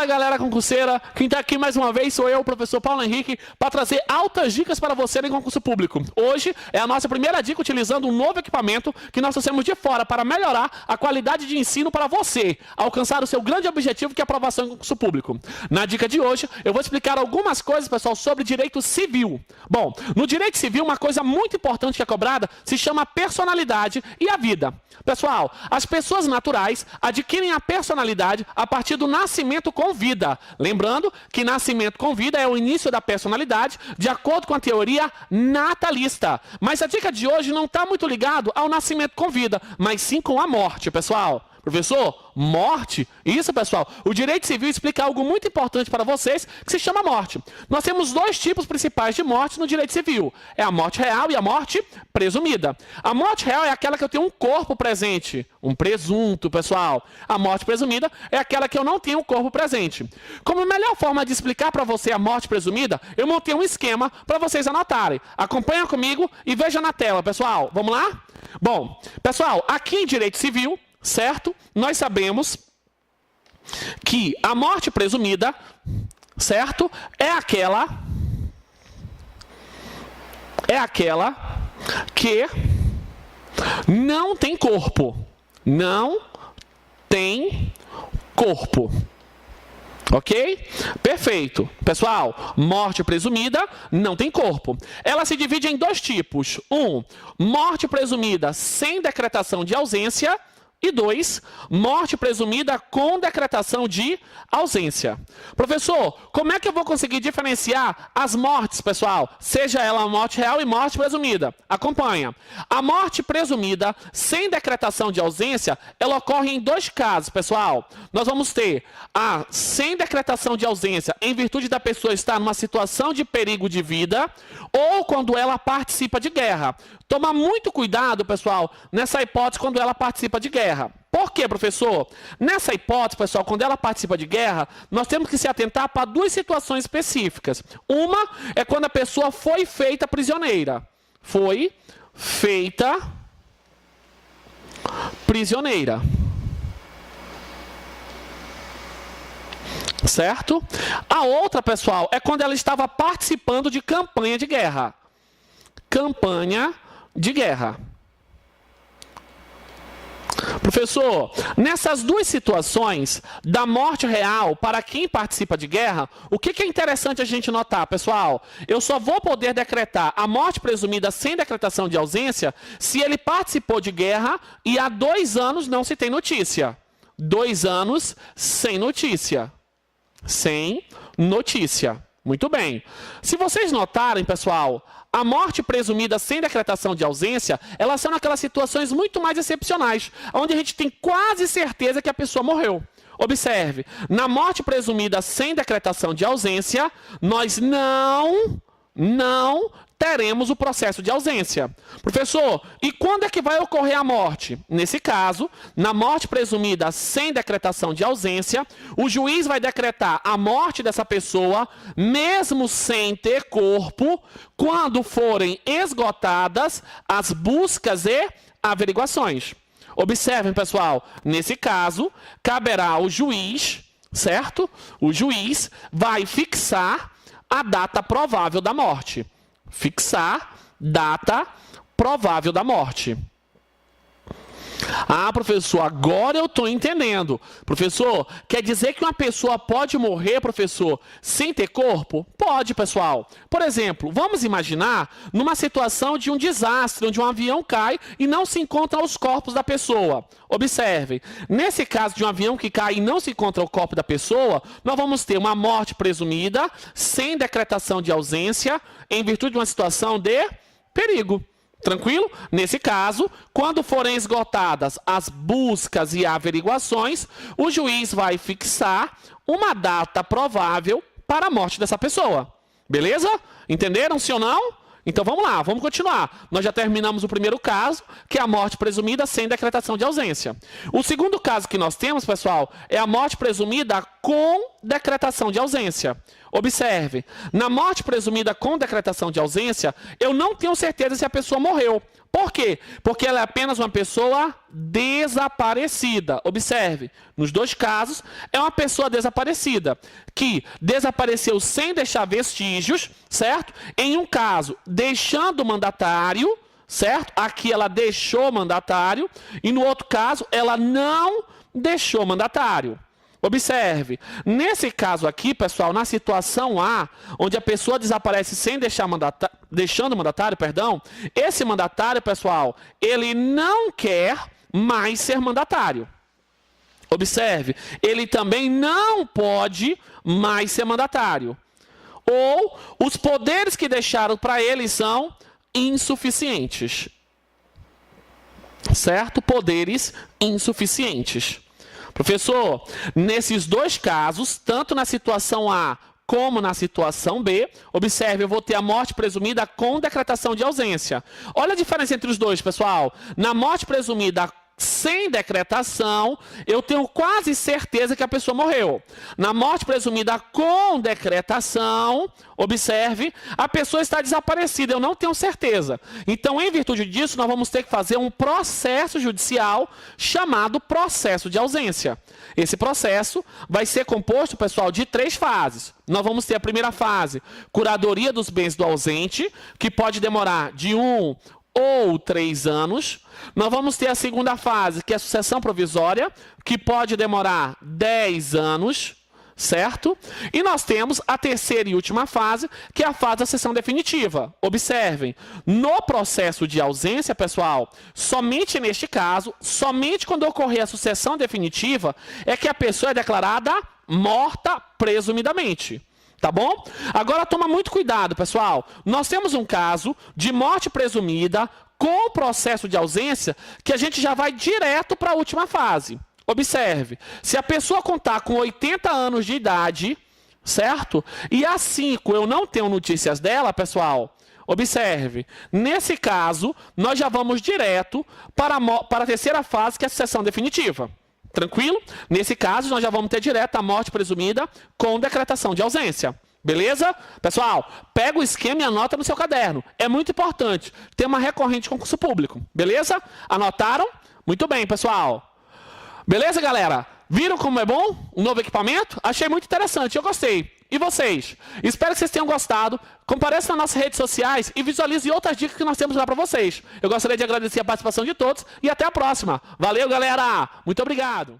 Fala galera concurseira, quem está aqui mais uma vez sou eu, o professor Paulo Henrique, para trazer altas dicas para você em concurso público. Hoje é a nossa primeira dica utilizando um novo equipamento que nós trouxemos de fora para melhorar a qualidade de ensino para você, alcançar o seu grande objetivo que é a aprovação em concurso público. Na dica de hoje eu vou explicar algumas coisas, pessoal, sobre direito civil. Bom, no direito civil uma coisa muito importante que é cobrada se chama personalidade e a vida. Pessoal, as pessoas naturais adquirem a personalidade a partir do nascimento com vida. Lembrando que nascimento com vida é o início da personalidade, de acordo com a teoria natalista. Mas a dica de hoje não está muito ligado ao nascimento com vida, mas sim com a morte, pessoal. Professor, morte? Isso, pessoal. O direito civil explica algo muito importante para vocês, que se chama morte. Nós temos dois tipos principais de morte no direito civil. É a morte real e a morte presumida. A morte real é aquela que eu tenho um corpo presente, um presunto, pessoal. A morte presumida é aquela que eu não tenho um corpo presente. Como melhor forma de explicar para você a morte presumida, eu montei um esquema para vocês anotarem. Acompanha comigo e veja na tela, pessoal. Vamos lá? Bom, pessoal, aqui em direito civil, certo? Nós sabemos que a morte presumida, certo? É aquela que não tem corpo. Não tem corpo. Ok? Perfeito. Pessoal, morte presumida não tem corpo. Ela se divide em dois tipos. Morte presumida sem decretação de ausência. E 2, morte presumida com decretação de ausência. Professor, como é que eu vou conseguir diferenciar as mortes, pessoal? Seja ela morte real e morte presumida. Acompanha. A morte presumida sem decretação de ausência, ela ocorre em dois casos, pessoal. Nós vamos ter a sem decretação de ausência em virtude da pessoa estar numa situação de perigo de vida ou quando ela participa de guerra. Toma muito cuidado, pessoal, nessa hipótese quando ela participa de guerra. Por quê, professor? Nessa hipótese, pessoal, quando ela participa de guerra, nós temos que se atentar para duas situações específicas. Uma é quando a pessoa foi feita prisioneira. Foi feita prisioneira. Certo? A outra, pessoal, é quando ela estava participando de campanha de guerra. Campanha de guerra. Professor, nessas duas situações da morte real para quem participa de guerra, o que é interessante a gente notar, pessoal? Eu só vou poder decretar a morte presumida sem decretação de ausência se ele participou de guerra e há 2 anos não se tem notícia. 2 anos sem notícia. Sem notícia. Muito bem. Se vocês notarem, pessoal, a morte presumida sem decretação de ausência, elas são naquelas situações muito mais excepcionais, onde a gente tem quase certeza que a pessoa morreu. Observe, na morte presumida sem decretação de ausência, nós não teremos o processo de ausência. Professor, e quando é que vai ocorrer a morte? Nesse caso, na morte presumida sem decretação de ausência, o juiz vai decretar a morte dessa pessoa, mesmo sem ter corpo, quando forem esgotadas as buscas e averiguações. Observem, pessoal, nesse caso, caberá ao juiz, certo? O juiz vai fixar a data provável da morte. Fixar data provável da morte. Ah, professor, agora eu estou entendendo. Professor, quer dizer que uma pessoa pode morrer, professor, sem ter corpo? Pode, pessoal. Por exemplo, vamos imaginar numa situação de um desastre, onde um avião cai e não se encontram os corpos da pessoa. Observe, nesse caso de um avião que cai e não se encontra o corpo da pessoa, nós vamos ter uma morte presumida, sem decretação de ausência, em virtude de uma situação de perigo. Tranquilo? Nesse caso, quando forem esgotadas as buscas e averiguações, o juiz vai fixar uma data provável para a morte dessa pessoa. Beleza? Entenderam, sim ou não? Então vamos lá, vamos continuar. Nós já terminamos o primeiro caso, que é a morte presumida sem decretação de ausência. O segundo caso que nós temos, pessoal, é a morte presumida com decretação de ausência. Observe, na morte presumida com decretação de ausência, eu não tenho certeza se a pessoa morreu. Por quê? Porque ela é apenas uma pessoa desaparecida. Observe, nos dois casos, é uma pessoa desaparecida, que desapareceu sem deixar vestígios, certo? Em um caso, deixando o mandatário, certo? Aqui ela deixou o mandatário, e no outro caso, ela não deixou o mandatário. Observe, nesse caso aqui, pessoal, na situação A, onde a pessoa desaparece sem deixando o mandatário, esse mandatário, pessoal, ele não quer mais ser mandatário. Observe, ele também não pode mais ser mandatário. Ou os poderes que deixaram para ele são insuficientes. Certo? Poderes insuficientes. Professor, nesses dois casos, tanto na situação A como na situação B, observe, eu vou ter a morte presumida com decretação de ausência. Olha a diferença entre os dois, pessoal. Na morte presumida sem decretação, eu tenho quase certeza que a pessoa morreu. Na morte presumida com decretação, observe, a pessoa está desaparecida, eu não tenho certeza. Então, em virtude disso, nós vamos ter que fazer um processo judicial chamado processo de ausência. Esse processo vai ser composto, pessoal, de 3 fases. Nós vamos ter a primeira fase, curadoria dos bens do ausente, que pode demorar de 1 ou 3 anos. Nós vamos ter a segunda fase, que é a sucessão provisória, que pode demorar 10 anos, certo? E nós temos a terceira e última fase, que é a fase da sucessão definitiva. Observem, no processo de ausência, pessoal, somente neste caso, somente quando ocorrer a sucessão definitiva, é que a pessoa é declarada morta presumidamente. Tá bom? Agora toma muito cuidado, pessoal. Nós temos um caso de morte presumida com o processo de ausência que a gente já vai direto para a última fase. Observe, se a pessoa contar com 80 anos de idade, certo? E às 5 eu não tenho notícias dela, pessoal, observe, nesse caso, nós já vamos direto para a terceira fase, que é a sucessão definitiva. Tranquilo? Nesse caso, nós já vamos ter direto a morte presumida com decretação de ausência. Beleza? Pessoal, pega o esquema e anota no seu caderno. É muito importante ter uma recorrente de concurso público. Beleza? Anotaram? Muito bem, pessoal. Beleza, galera? Viram como é bom um novo equipamento? Achei muito interessante, eu gostei. E vocês? Espero que vocês tenham gostado. Compareça nas nossas redes sociais e visualize outras dicas que nós temos lá para vocês. Eu gostaria de agradecer a participação de todos e até a próxima. Valeu, galera! Muito obrigado!